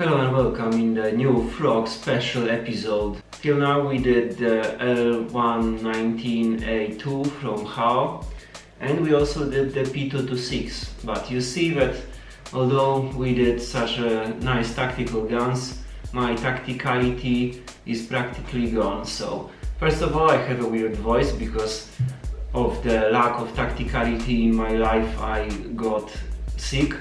Hello and welcome in the new Frog special episode. Till now we did the L119A2 from HAO and we also did the P226, but you see that although we did such a nice tactical guns, my tacticality is practically gone. So first of all, I have a weird voice because of the lack of tacticality in my life. I got sick.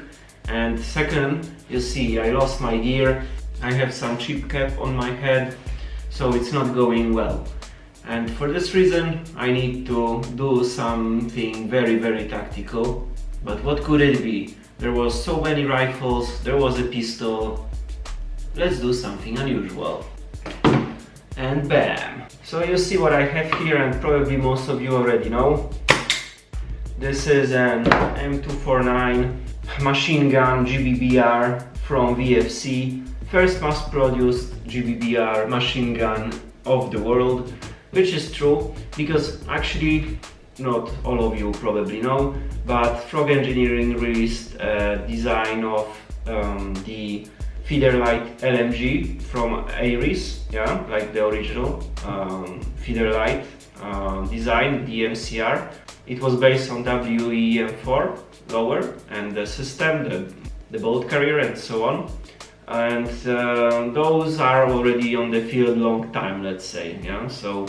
And second, you see, I lost my gear, I have some chip cap on my head, so it's not going well. And for this reason, I need to do something very tactical. But what could it be? There was so many rifles, there was a pistol. Let's do something unusual. And bam! So you see what I have here, and probably most of you already know. This is an M249 machine gun GBBR from VFC, first mass-produced GBBR machine gun of the world, which is true because actually not all of you probably know, but Frog Engineering released a design of the featherlight LMG from Ares, yeah, like the original featherlight design, the MCR. It was based on WE M4 lower and the system, the bolt carrier and so on. And those are already on the field long time, let's say. Yeah. So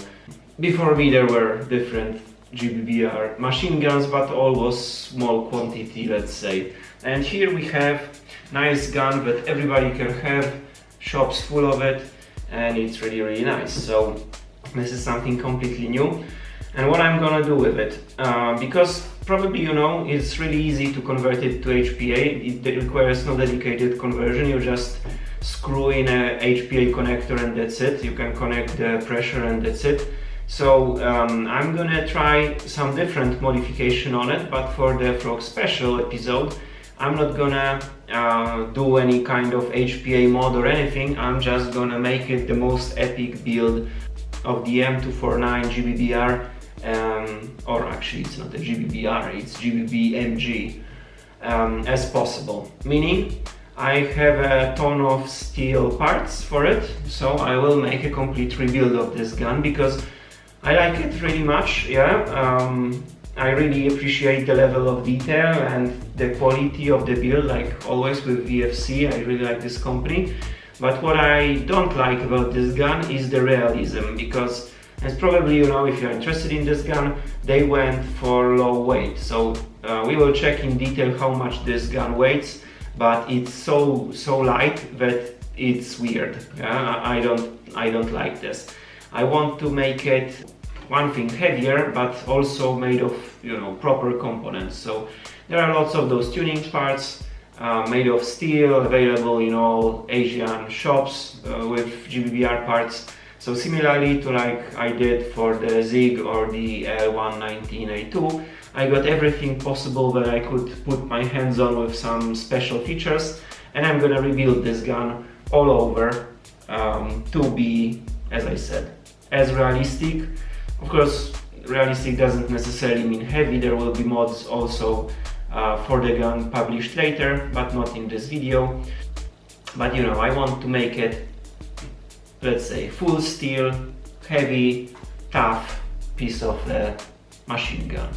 before me there were different GBBR machine guns, but all was small quantity, let's say. And here we have nice gun that everybody can have, shops full of it, and it's really nice. So this is something completely new. And what I'm gonna do with it, because probably you know it's really easy to convert it to HPA. It requires no dedicated conversion. You just screw in a HPA connector and that's it. You can connect the pressure and that's it. So I'm gonna try some different modification on it, but for the Frog special episode I'm not gonna do any kind of HPA mod or anything. I'm just gonna make it the most epic build of the M249 GBBR, or actually it's not a GBBR, it's GBB MG, as possible. Meaning I have a ton of steel parts for it, so I will make a complete rebuild of this gun because I like it really much. Yeah, I really appreciate the level of detail and the quality of the build, like always with VFC. I really like this company. But what I don't like about this gun is the realism, because as probably you know, if you're interested in this gun, they went for low weight. So we will check in detail how much this gun weighs, but it's so light that it's weird. Yeah? I don't like this. I want to make it one thing heavier, but also made of, you know, proper components. So there are lots of those tuning parts. Made of steel, available in all Asian shops with GBBR parts. So similarly to like I did for the ZIG or the L119A2, I got everything possible that I could put my hands on with some special features, and I'm gonna rebuild this gun all over to be, as I said, as realistic. Of course, realistic doesn't necessarily mean heavy. There will be mods also for the gun published later, but not in this video. But you know, I want to make it, let's say, full steel, heavy, tough piece of the machine gun.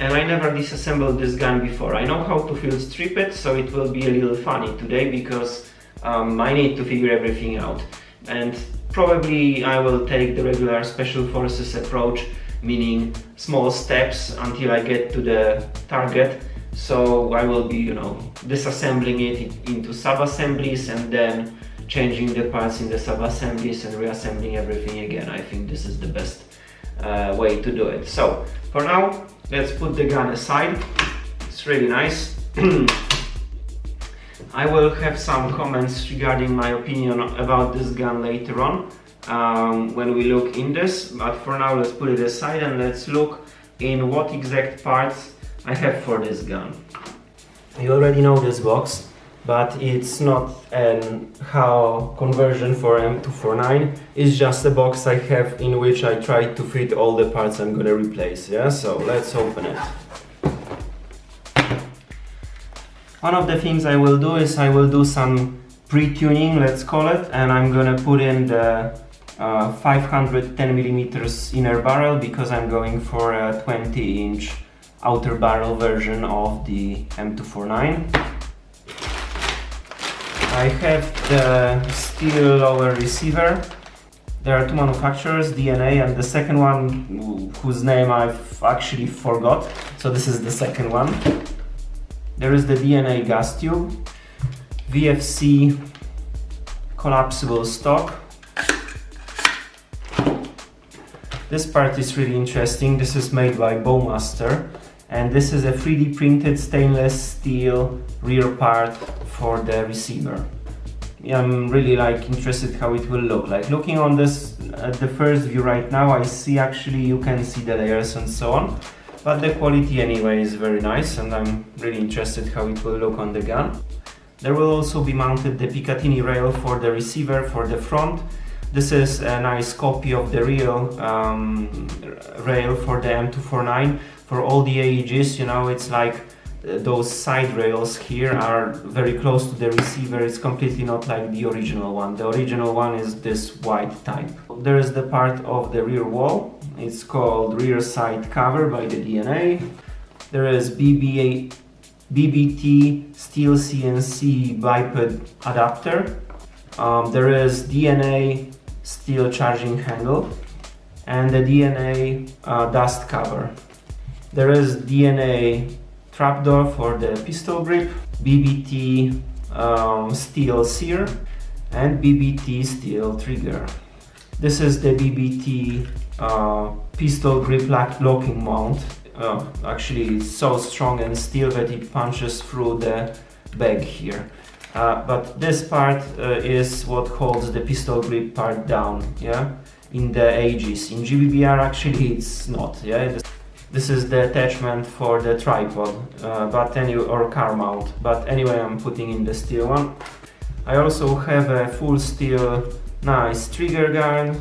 And I never disassembled this gun before. I know how to field strip it, so it will be a little funny today because I need to figure everything out. And probably I will take the regular Special Forces approach, meaning small steps until I get to the target. So I will be, you know, disassembling it into sub-assemblies and then changing the parts in the sub-assemblies and reassembling everything again. I think this is the best way to do it. So for now, let's put the gun aside. It's really nice. I will have some comments regarding my opinion about this gun later on, when we look in this, but for now let's put it aside and let's look in what exact parts I have for this gun. You already know this box, but it's not an HAO conversion for M249. It's just a box I have in which I try to fit all the parts I'm gonna replace. Yeah, so let's open it. One of the things I will do is I will do some pre-tuning, let's call it, and I'm gonna put in the 510 millimeters inner barrel because I'm going for a 20-inch outer barrel version of the M249. I have the steel lower receiver. There are two manufacturers, DNA, and the second one whose name I've actually forgot. So this is the second one. There is the DNA gas tube, VFC collapsible stock. This part is really interesting. This is made by Bowmaster, and this is a 3D printed stainless steel rear part for the receiver. I'm really interested how it will look like. Looking on this at the first view right now, I see actually you can see the layers and so on, but the quality anyway is very nice, and I'm really interested how it will look on the gun. There will also be mounted the Picatinny rail for the receiver for the front. This is a nice copy of the real rail for the M249. For all the AEGs, you know, it's like those side rails here are very close to the receiver. It's completely not like the original one. The original one is this white type. There is the part of the rear wall. It's called rear side cover by the DNA. There is BBT steel CNC biped adapter. There is DNA steel charging handle and the DNA dust cover. There is DNA trapdoor for the pistol grip, BBT steel sear, and BBT steel trigger. This is the BBT pistol grip locking mount. Actually, it's so strong and steel that it punches through the bag here. But this part is what holds the pistol grip part down, yeah, in the AEGs. In GBBR actually it's not, yeah. This is the attachment for the tripod, or car mount. But anyway, I'm putting in the steel one. I also have a full steel nice trigger guard,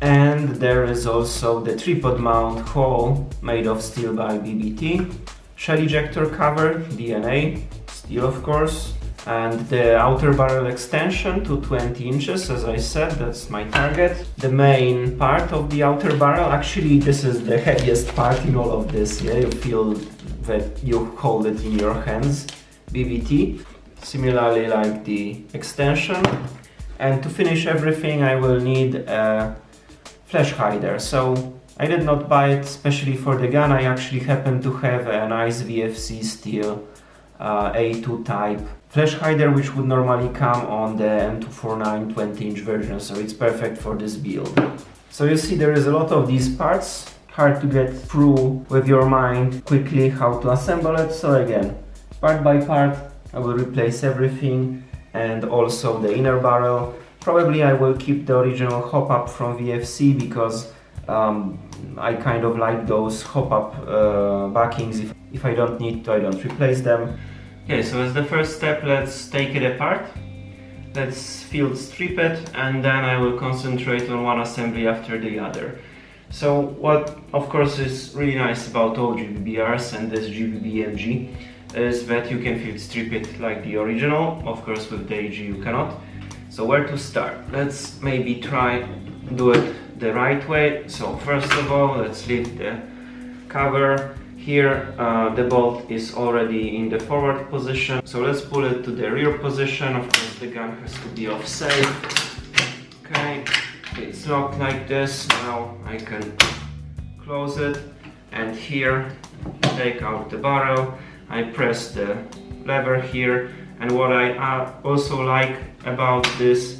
and there is also the tripod mount hole made of steel by BBT. Shell ejector cover, DNA, steel of course. And the outer barrel extension to 20 inches, as I said, that's my target. The main part of the outer barrel, actually this is the heaviest part in all of this, yeah, you feel that you hold it in your hands, BBT. Similarly like the extension. And to finish everything I will need a flash hider. So I did not buy it especially for the gun, I actually happen to have a nice VFC steel A2 type flash hider, which would normally come on the M249 20-inch version, so it's perfect for this build. So you see there is a lot of these parts, hard to get through with your mind quickly how to assemble it. So again, part by part I will replace everything, and also the inner barrel. Probably I will keep the original hop-up from VFC because I kind of like those hop-up backings. If I don't need to, I don't replace them. Okay, so as the first step, let's take it apart. Let's field strip it, and then I will concentrate on one assembly after the other. So what of course is really nice about all GBBRs and this GBB MG is that you can field strip it like the original. Of course with the AG you cannot. So where to start? Let's maybe try do it the right way. So first of all, let's lift the cover. Here the bolt is already in the forward position, so let's pull it to the rear position. Of course the gun has to be off safe. Okay, it's locked like this. Now I can close it, and here take out the barrel. I press the lever here, and what I also like about this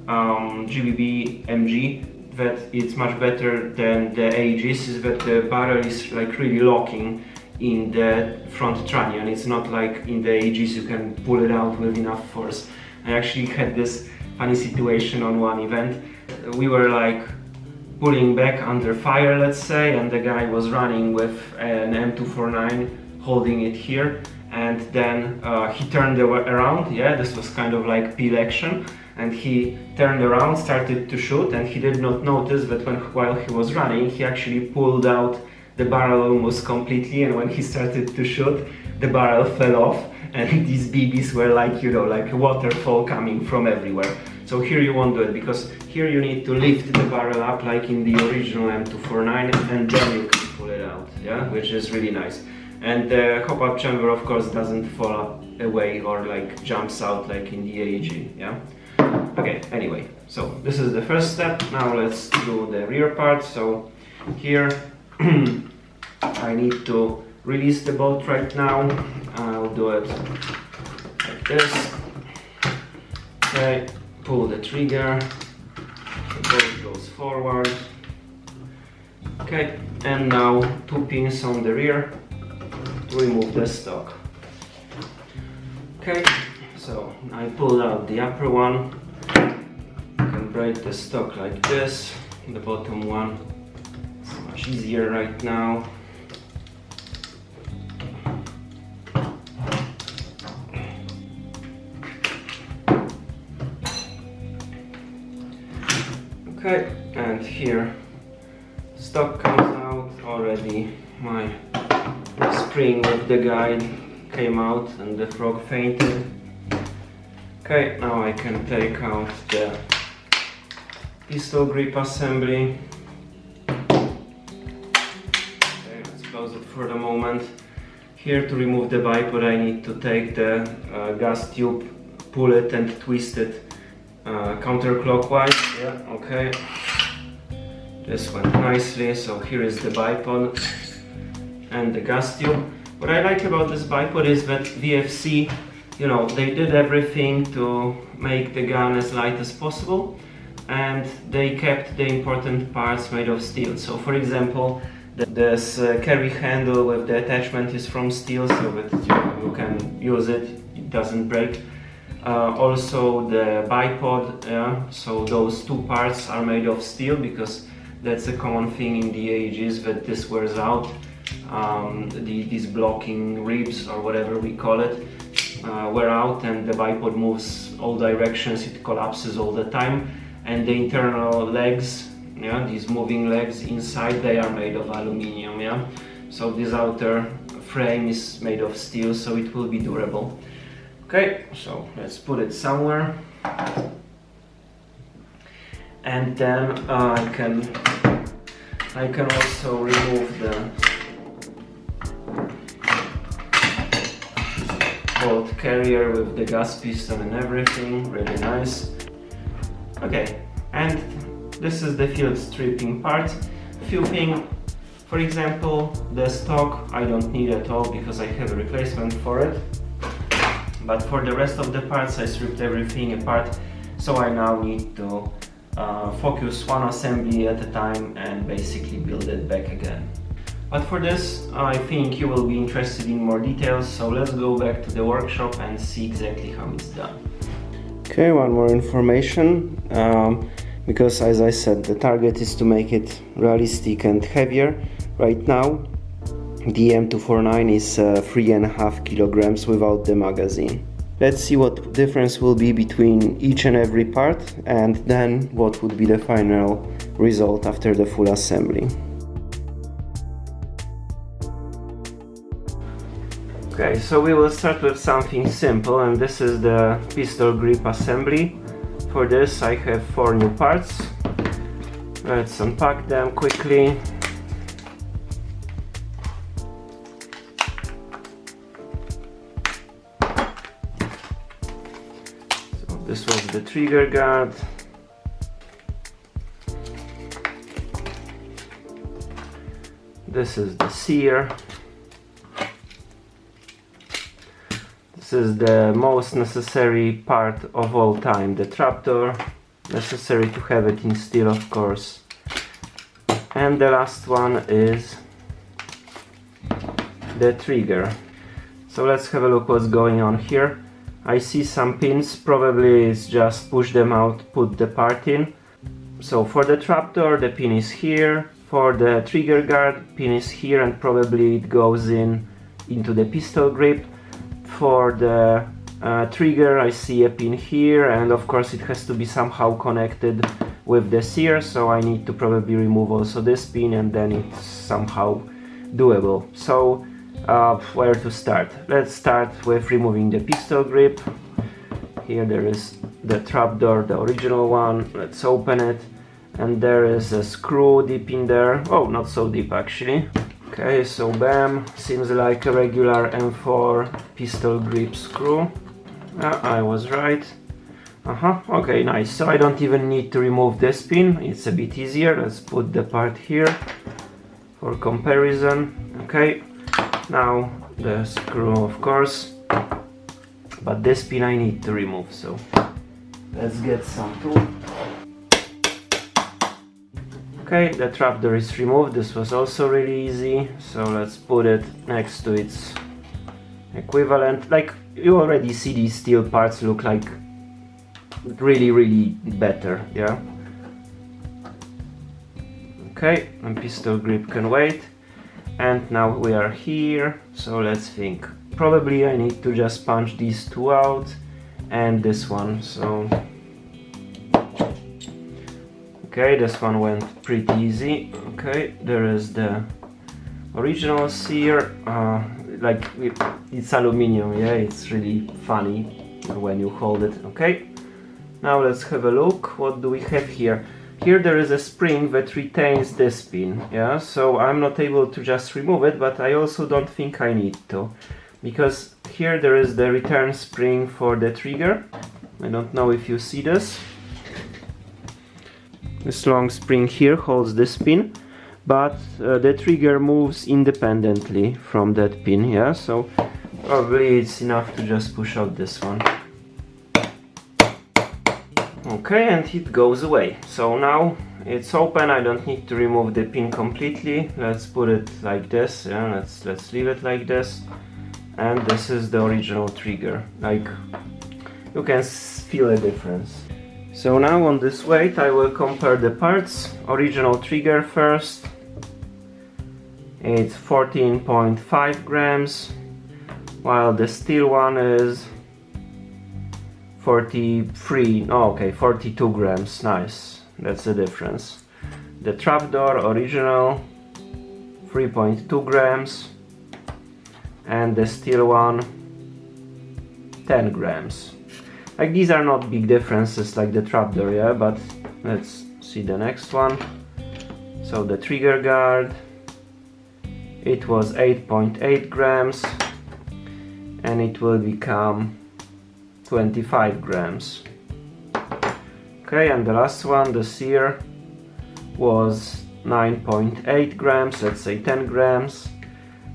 GBB MG that it's much better than the AEGs is that the barrel is like really locking in the front trunnion. It's not like in the AEGs you can pull it out with enough force. I actually had this funny situation on one event. We were like pulling back under fire, let's say, and the guy was running with an M249 holding it here, and then he turned around. Yeah, this was kind of like peel action. And he turned around, started to shoot, and he did not notice that while he was running, he actually pulled out the barrel almost completely, and when he started to shoot, the barrel fell off, and these BBs were like, you know, like a waterfall coming from everywhere. So here you won't do it, because here you need to lift the barrel up like in the original M249, and then you can pull it out, yeah, which is really nice. And the hop-up chamber, of course, doesn't fall away or like jumps out like in the AG, yeah. Okay, anyway, so this is the first step. Now let's do the rear part. So here I need to release the bolt right now. I'll do it like this. Okay, pull the trigger, the bolt goes forward. Okay, and now 2 pins on the rear to remove the stock. Okay, so I pulled out the upper one. You can break the stock like this. The bottom one is much easier right now. Okay, and here stock comes out already. My spring with the guide came out and the frog fainted. Okay, now I can take out the pistol grip assembly. Okay, let's close it for the moment. Here, to remove the bipod, I need to take the gas tube, pull it and twist it counterclockwise. Yeah, okay. This went nicely. So here is the bipod and the gas tube. What I like about this bipod is that VFC, you know, they did everything to make the gun as light as possible, and they kept the important parts made of steel. So for example, this carry handle with the attachment is from steel, so that you can use it, it doesn't break. Also the bipod, so those 2 parts are made of steel, because that's a common thing in the ages, that this wears out. These blocking ribs, or whatever we call it, wear out, and the bipod moves all directions, it collapses all the time. And the internal legs, yeah, these moving legs inside, they are made of aluminium, yeah. So this outer frame is made of steel, so it will be durable. Okay, so let's put it somewhere. And then I can also remove the bolt carrier with the gas piston and everything, really nice. Okay, and this is the field stripping part. Few things, for example, the stock I don't need at all because I have a replacement for it. But for the rest of the parts I stripped everything apart, so I now need to focus one assembly at a time and basically build it back again. But for this, I think you will be interested in more details, so let's go back to the workshop and see exactly how it's done. Okay, one more information, because as I said, the target is to make it realistic and heavier. Right now, the M249 is 3.5 kilograms without the magazine. Let's see what difference will be between each and every part, and then what would be the final result after the full assembly. Okay, so we will start with something simple, and this is the pistol grip assembly. For this I have 4 new parts. Let's unpack them quickly. So this was the trigger guard. This is the sear. This is the most necessary part of all time, the trapdoor. Necessary to have it in steel, of course. And the last one is the trigger. So let's have a look what's going on here. I see some pins, probably it's just push them out, put the part in. So for the trapdoor the pin is here, for the trigger guard pin is here, and probably it goes into the pistol grip. For the trigger I see a pin here, and of course it has to be somehow connected with the sear, so I need to probably remove also this pin, and then it's somehow doable. So Where to start? Let's start with removing the pistol grip. Here there is the trapdoor, the original one. Let's open it, and there is a screw deep in there. Oh, not so deep actually. Okay, so bam, seems like a regular M4 pistol grip screw. I was right. Okay, nice. So I don't even need to remove this pin, it's a bit easier. Let's put the part here for comparison. Okay, now the screw, of course, but this pin I need to remove, so let's get some tool. Okay, the trapdoor is removed. This was also really easy, so let's put it next to its equivalent. Like, you already see these steel parts look like really better, yeah. Okay, and pistol grip can wait. And now we are here, so let's think. Probably I need to just punch these two out and this one, so okay, this one went pretty easy. Okay, there is the original sear, like it's aluminium, yeah, it's really funny when you hold it. Okay, now let's have a look. What do we have here? Here there is a spring that retains this pin, yeah, so I'm not able to just remove it, but I also don't think I need to, because here there is the return spring for the trigger. I don't know if you see this. This long spring here holds this pin, but the trigger moves independently from that pin, yeah, so probably it's enough to just push out this one. Okay, and it goes away. So now it's open, I don't need to remove the pin completely. Let's put it like this, yeah, let's leave it like this. And this is the original trigger, like you can feel a difference. So now on this weight I will compare the parts. Original trigger first. It's 14.5 grams, while the steel one is 42 grams. Nice, that's the difference. The trapdoor original 3.2 grams, and the steel one 10 grams. Like, these are not big differences like the trapdoor, yeah, but let's see the next one. So the trigger guard, it was 8.8 grams, and it will become 25 grams. Okay, and the last one, the sear, was 9.8 grams, let's say 10 grams,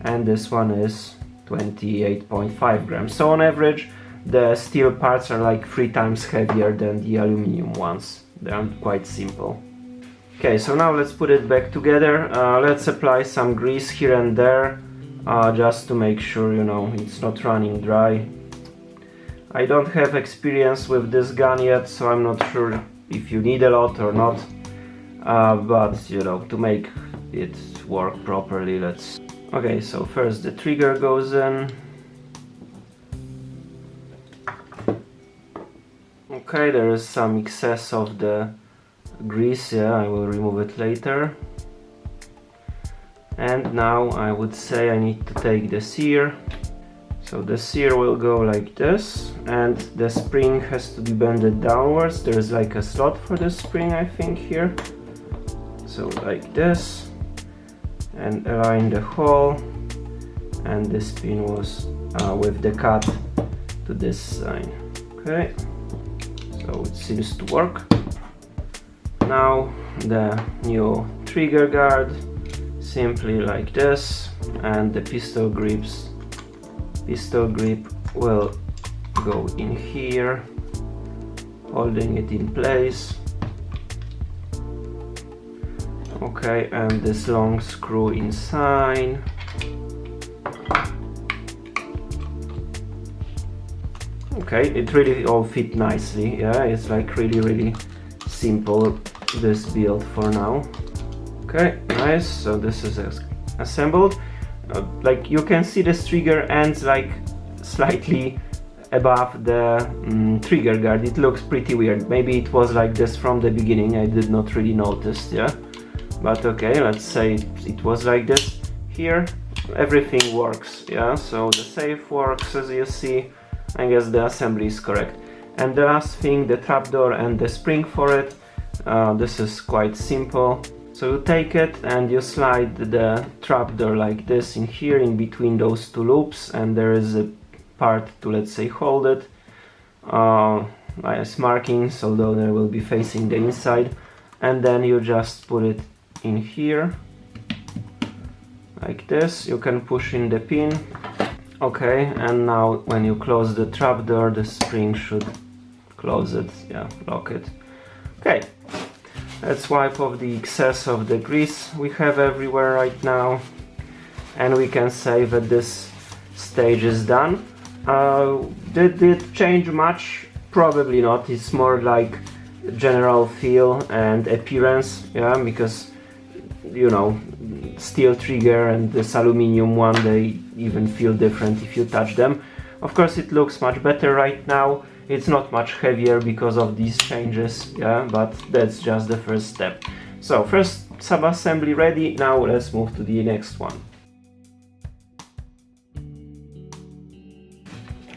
and this one is 28.5 grams. So on average the steel parts are like 3 times heavier than the aluminum ones. They are quite simple. Okay, so now let's put it back together. Let's apply some grease here and there, just to make sure, you know, it's not running dry. I don't have experience with this gun yet, so I'm not sure if you need a lot or not, but you know, to make it work properly, let's... Okay, so first the trigger goes in. Okay, there is some excess of the grease, yeah, I will remove it later. And now I would say I need to take the sear. So the sear will go like this, and the spring has to be bended downwards. There's like a slot for the spring, I think, here. So like this, and align the hole, and this pin was with the cut to this side. Okay, so it seems to work. Now the new trigger guard, simply like this, and the pistol grip will go in here, holding it in place. Okay, and this long screw inside. Okay, it really all fit nicely, yeah, it's like really simple, this build for now. Okay, nice, so this is assembled. Like, you can see this trigger ends like slightly above the trigger guard. It looks pretty weird. Maybe it was like this from the beginning, I did not really notice, yeah. But okay, let's say it was like this. Here everything works, yeah, so the safe works as you see. I guess the assembly is correct. And the last thing, the trapdoor and the spring for it, this is quite simple. So you take it and you slide the trapdoor like this in here in between those two loops, and there is a part to, let's say, hold it. Nice markings, although they will be facing the inside, and then you just put it in here like this. You can push in the pin. Okay, and now when you close the trapdoor, the spring should close it, yeah, lock it. Okay, let's wipe off the excess of the grease we have everywhere right now, and we can say that this stage is done. Did it change much? Probably not. It's more like general feel and appearance, yeah, because, you know, steel trigger and this aluminum one, they even feel different if you touch them. Of course it looks much better right now. It's not much heavier because of these changes, yeah, but that's just the first step. So first sub-assembly ready, now let's move to the next one.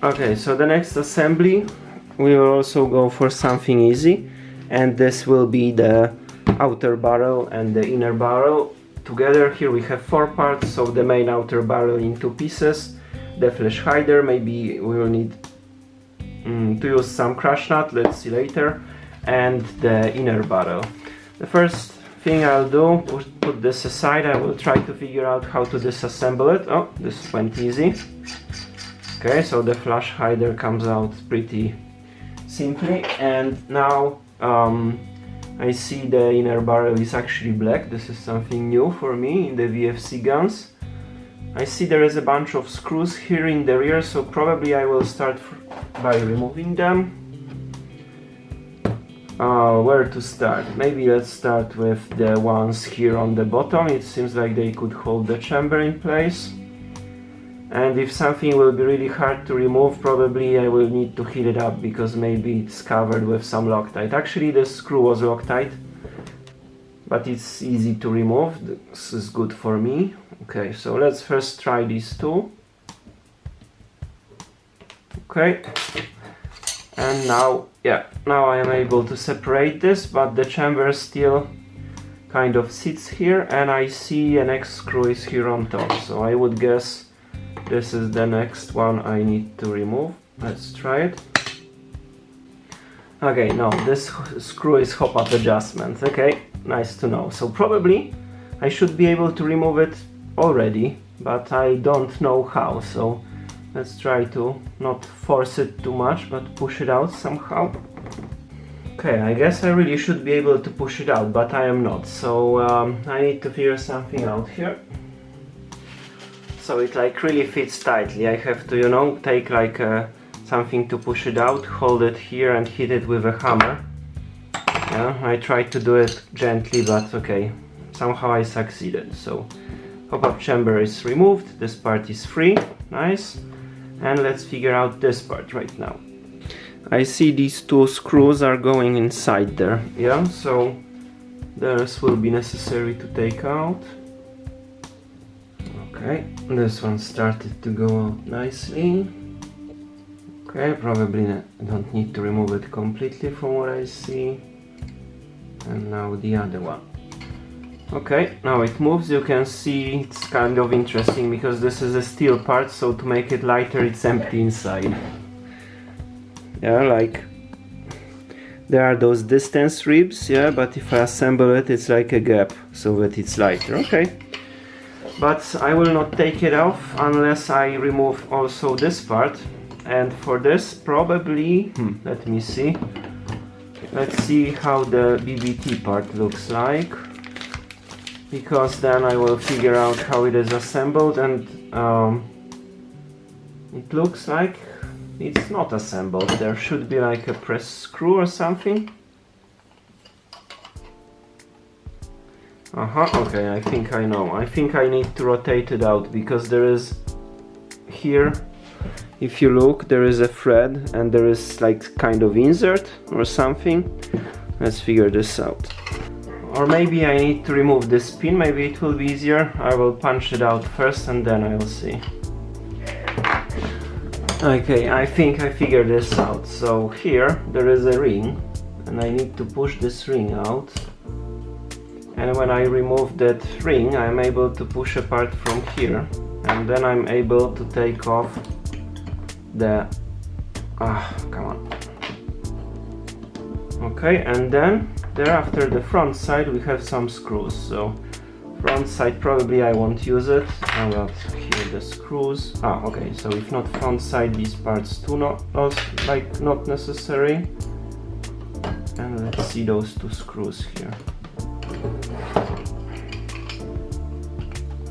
Okay, so the next assembly, we will also go for something easy, and this will be the outer barrel and the inner barrel together. Here we have 4 parts, so the main outer barrel in 2 pieces, the flash hider, maybe we will need to use some crash nut, let's see later, and the inner barrel. The first thing I'll do, put this aside. I will try to figure out how to disassemble it. Oh, this went easy. Okay, so the flash hider comes out pretty simply, and now I see the inner barrel is actually black. This is something new for me in the VFC guns. I see there is a bunch of screws here in the rear, so probably I will start by removing them. Where to start? Maybe let's start with the ones here on the bottom. It seems like they could hold the chamber in place. And if something will be really hard to remove, probably I will need to heat it up, because maybe it's covered with some Loctite. Actually, the screw was Loctite, but it's easy to remove. This is good for me. Okay, so let's first try these two. Okay, and now, yeah, now I am able to separate this, but the chamber still kind of sits here, and I see an next screw is here on top, so I would guess this is the next one I need to remove. Let's try it. Okay, no, this screw is hop-up adjustment. Okay, nice to know. So probably I should be able to remove it already, but I don't know how. So let's try to not force it too much, but push it out somehow. Okay, I guess I really should be able to push it out, but I am not. So I need to figure something out here. So it like really fits tightly. I have to, you know, take like something to push it out, hold it here and hit it with a hammer. Yeah, I tried to do it gently, but okay, somehow I succeeded. So pop-up chamber is removed, this part is free, nice. And let's figure out this part right now. I see these two screws are going inside there, yeah, so those will be necessary to take out. Okay, this one started to go out nicely. Okay, probably don't need to remove it completely from what I see. And now the other one. Okay, now it moves. You can see it's kind of interesting because this is a steel part, so to make it lighter it's empty inside. Yeah, like there are those distance ribs, yeah, but if I assemble it, it's like a gap so that it's lighter. Okay. But I will not take it off unless I remove also this part, and for this probably, let me see, let's see how the BBT part looks like, because then I will figure out how it is assembled, and it looks like it's not assembled. There should be like a press screw or something. Okay, I think I know. I think I need to rotate it out, because there is here, if you look, there is a thread and there is like kind of insert or something. Let's figure this out. Or maybe I need to remove this pin, maybe it will be easier. I will punch it out first and then I will see. Okay, I think I figured this out. So here there is a ring and I need to push this ring out. And when I remove that ring, I'm able to push apart from here. And then I'm able to take off the... come on. Okay, and then thereafter the front side we have some screws. So front side probably I won't use it. But here the screws. Okay, so if not front side, these parts too not necessary. And let's see those two screws here.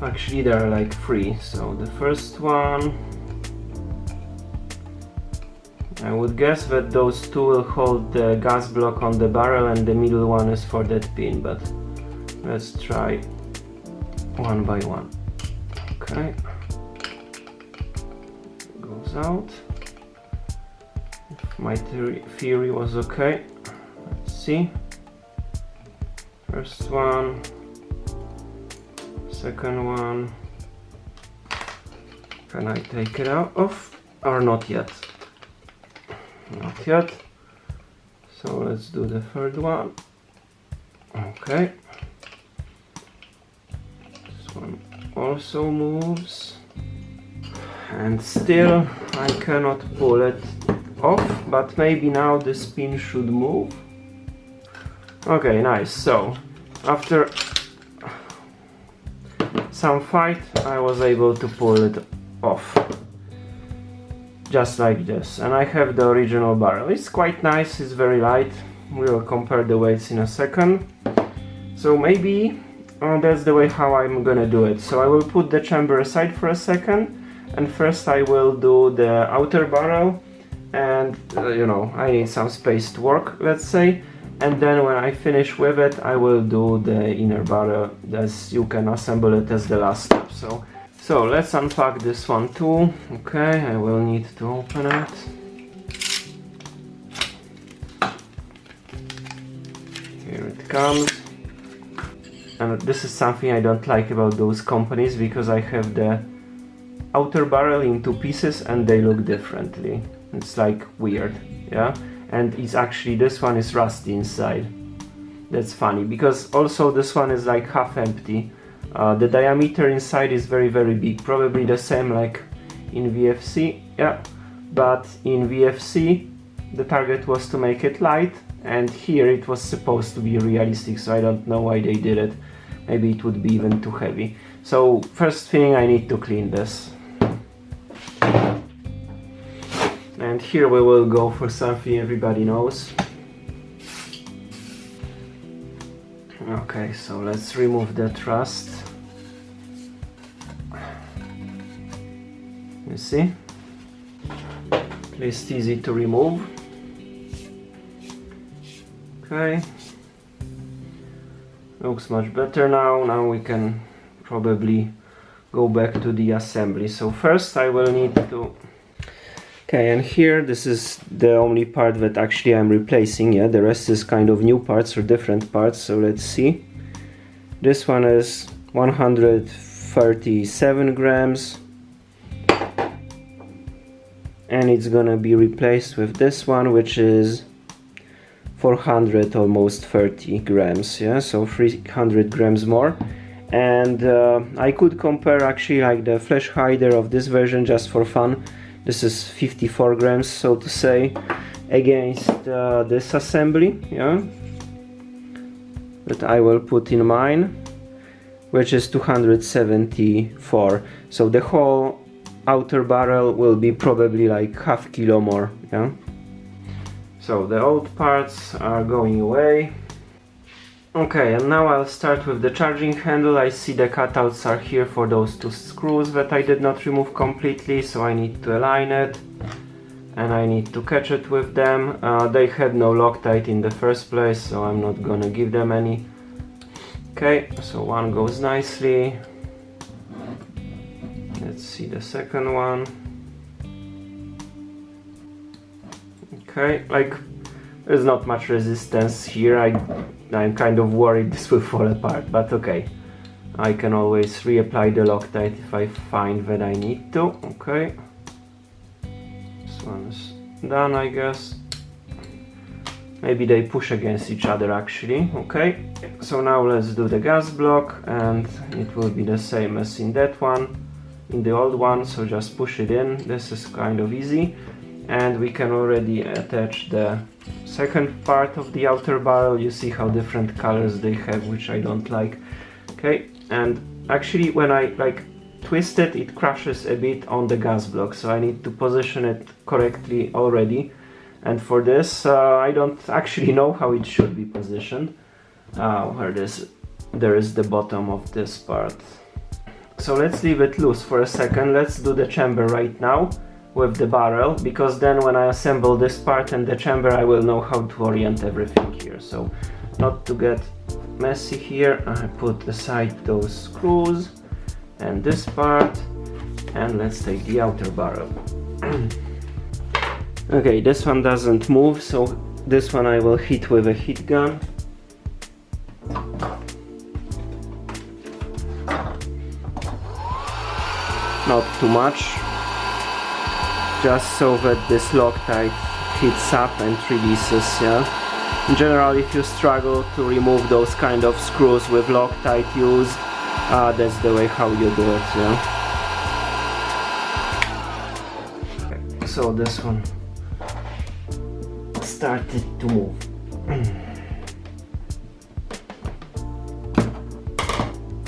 Actually there are like three. So the first one, I would guess that those two will hold the gas block on the barrel and the middle one is for that pin, but let's try one by one. Okay, goes out. If my theory was okay, let's see. First one, second one. Can I take it out off or not yet? Not yet. So let's do the third one. Okay. This one also moves. And still I cannot pull it off, but maybe now the pin should move. Okay, nice. So after some fight I was able to pull it off. Just like this, and I have the original barrel. It's quite nice, it's very light. We will compare the weights in a second. So maybe that's the way how I'm gonna do it. So I will put the chamber aside for a second, and first I will do the outer barrel, and you know, I need some space to work, let's say, and then when I finish with it I will do the inner barrel, as you can assemble it as the last step. So let's unpack this one too. Okay, I will need to open it. Here it comes. And this is something I don't like about those companies, because I have the outer barrel in two pieces and they look differently. It's like weird, yeah? And it's actually, this one is rusty inside. That's funny, because also this one is like half empty. The diameter inside is very big, probably the same like in VFC, yeah, but in VFC the target was to make it light, and here it was supposed to be realistic, so I don't know why they did it. Maybe it would be even too heavy. So first thing, I need to clean this. And here we will go for something everybody knows. Okay, so let's remove that rust. You see? At least easy to remove. Okay. Looks much better now. Now we can probably go back to the assembly. So first I will need to... Okay, and here this is the only part that actually I'm replacing, yeah, the rest is kind of new parts or different parts, so let's see. This one is 137 grams, and it's gonna be replaced with this one, which is 400, almost 30 grams, yeah, so 300 grams more. And I could compare actually like the flash hider of this version just for fun. This is 54 grams, so to say, against this assembly, yeah, that I will put in mine, which is 274. So the whole outer barrel will be probably like half kilo more, yeah. So the old parts are going away. Okay, and now I'll start with the charging handle. I see the cutouts are here for those two screws that I did not remove completely, so I need to align it and I need to catch it with them. They had no Loctite in the first place, so I'm not gonna give them any. Okay, so one goes nicely. Let's see the second one. Okay, like there's not much resistance here. I'm kind of worried this will fall apart, but okay. I can always reapply the Loctite if I find that I need to. Okay. This one is done, I guess. Maybe they push against each other actually. Okay. So now let's do the gas block, and it will be the same as in that one, in the old one. So just push it in. This is kind of easy. And we can already attach the second part of the outer barrel. You see how different colors they have, which I don't like. Okay, and actually when I like twist it, it crashes a bit on the gas block, so I need to position it correctly already. And for this, I don't actually know how it should be positioned. There is the bottom of this part. So let's leave it loose for a second. Let's do the chamber right now with the barrel, because then when I assemble this part and the chamber, I will know how to orient everything here. So not to get messy here, I put aside those screws and this part, and let's take the outer barrel. Okay, this one doesn't move, so this one I will hit with a heat gun. Not too much, just so that this Loctite heats up and releases, yeah. In general, if you struggle to remove those kind of screws with Loctite used, that's the way how you do it, yeah. Okay, so this one started to move.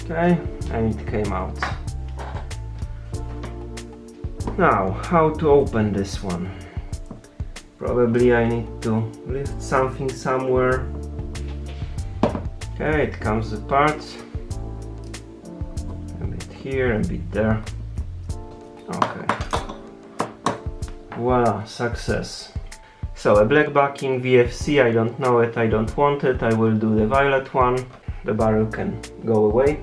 Okay, and it came out. Now, how to open this one? Probably I need to lift something somewhere. Okay, it comes apart. A bit here, a bit there. Okay. Voila, success. So a black backing VFC, I don't know it, I don't want it. I will do the violet one. The barrel can go away.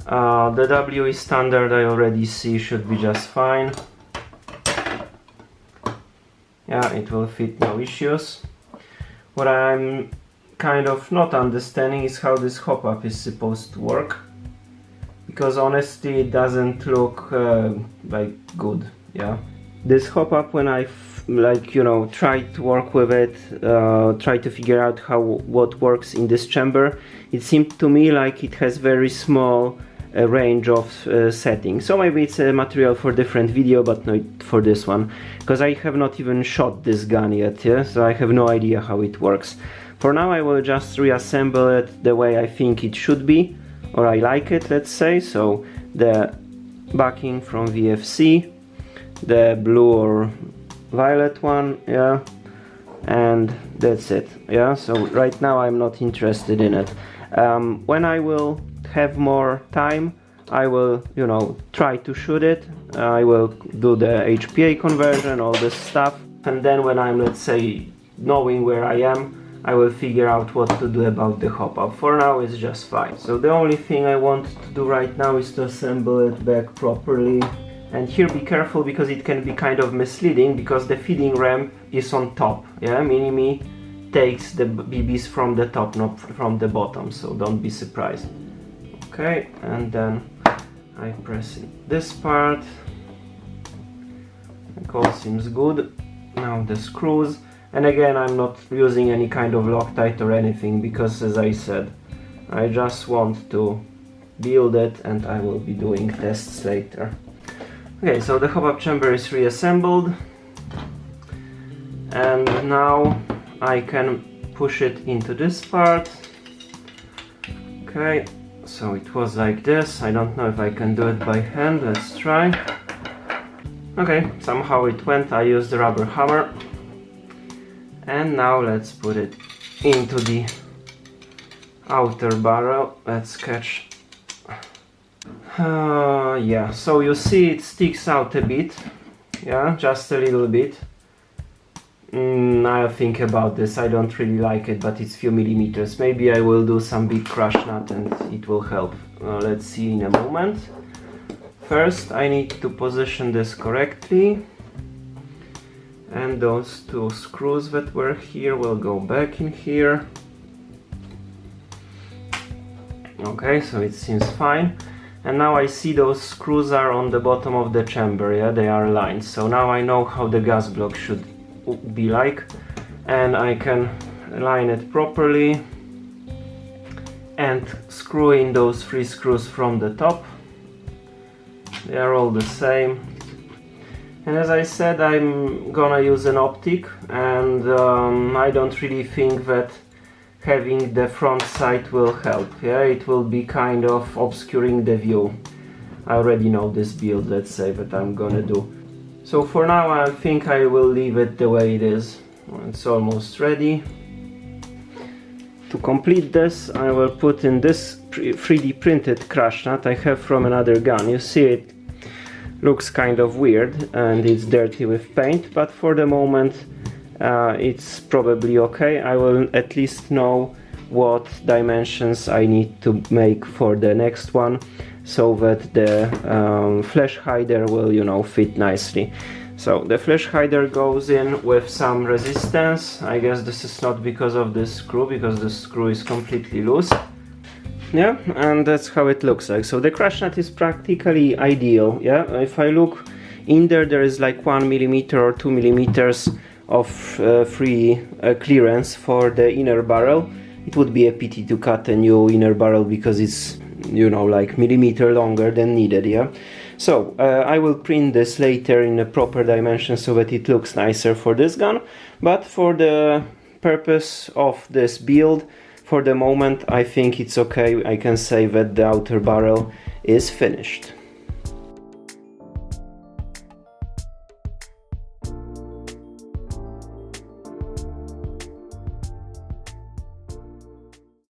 The WE standard I already see should be just fine. Yeah, it will fit, no issues. What I'm kind of not understanding is how this hop-up is supposed to work, because honestly it doesn't look like good. Yeah, this hop-up, when I tried to work with it, try to figure out what works in this chamber, it seemed to me like it has very small range of settings. So maybe it's a material for different video, but not for this one, because I have not even shot this gun yet, yeah? So I have no idea how it works. For now I will just reassemble it the way I think it should be, or I like it, let's say. So the backing from VFC, the blue or violet one, yeah, and that's it, yeah. So right now I'm not interested in it. When I will have more time, I will, try to shoot it. I will do the HPA conversion, all this stuff, and then when I'm, let's say, knowing where I am, I will figure out what to do about the hop-up. For now it's just fine. So the only thing I want to do right now is to assemble it back properly. And here be careful, because it can be kind of misleading, because the feeding ramp is on top, yeah. Minimi takes the BBs from the top, not from the bottom, so don't be surprised. Okay, and then I press in this part. It all seems good. Now the screws, and again I'm not using any kind of Loctite or anything, because as I said, I just want to build it and I will be doing tests later. Okay, so the hop-up chamber is reassembled, and now I can push it into this part. Okay, so it was like this. I don't know if I can do it by hand. Let's try. Okay, somehow it went. I used the rubber hammer. And now let's put it into the outer barrel. Let's catch. Yeah, so you see it sticks out a bit. Yeah, just a little bit. I'll think about this. I don't really like it, but it's few millimeters. Maybe I will do some big crush nut and it will help. Let's see in a moment. First I need to position this correctly. and those two screws that were here will go back in here. Okay, so it seems fine. And now I see those screws are on the bottom of the chamber, yeah, they are aligned. So now I know how the gas block should be like, and I can align it properly and screw in those 3 screws from the top. They are all the same. And as I said, I'm gonna use an optic, and I don't really think that having the front sight will help. Yeah, it will be kind of obscuring the view. I already know this build, let's say, that I'm gonna do. So for now I think I will leave it the way it is. It's almost ready. To complete this, I will put in this 3D printed crash nut I have from another gun. You see, it looks kind of weird and it's dirty with paint, but for the moment it's probably okay. I will at least know what dimensions I need to make for the next one, so that the flash hider will, you know, fit nicely. So the flash hider goes in with some resistance. I guess this is not because of this screw, because the screw is completely loose. Yeah, and that's how it looks like. So the crash nut is practically ideal. Yeah, if I look in there, there is like 1 millimeter or 2 millimeters of free clearance for the inner barrel. It would be a pity to cut a new inner barrel because it's, you know, like millimeter longer than needed. Yeah, so I will print this later in a proper dimension so that it looks nicer for this gun, but for the purpose of this build, for the moment I think it's okay. I can say that the outer barrel is finished.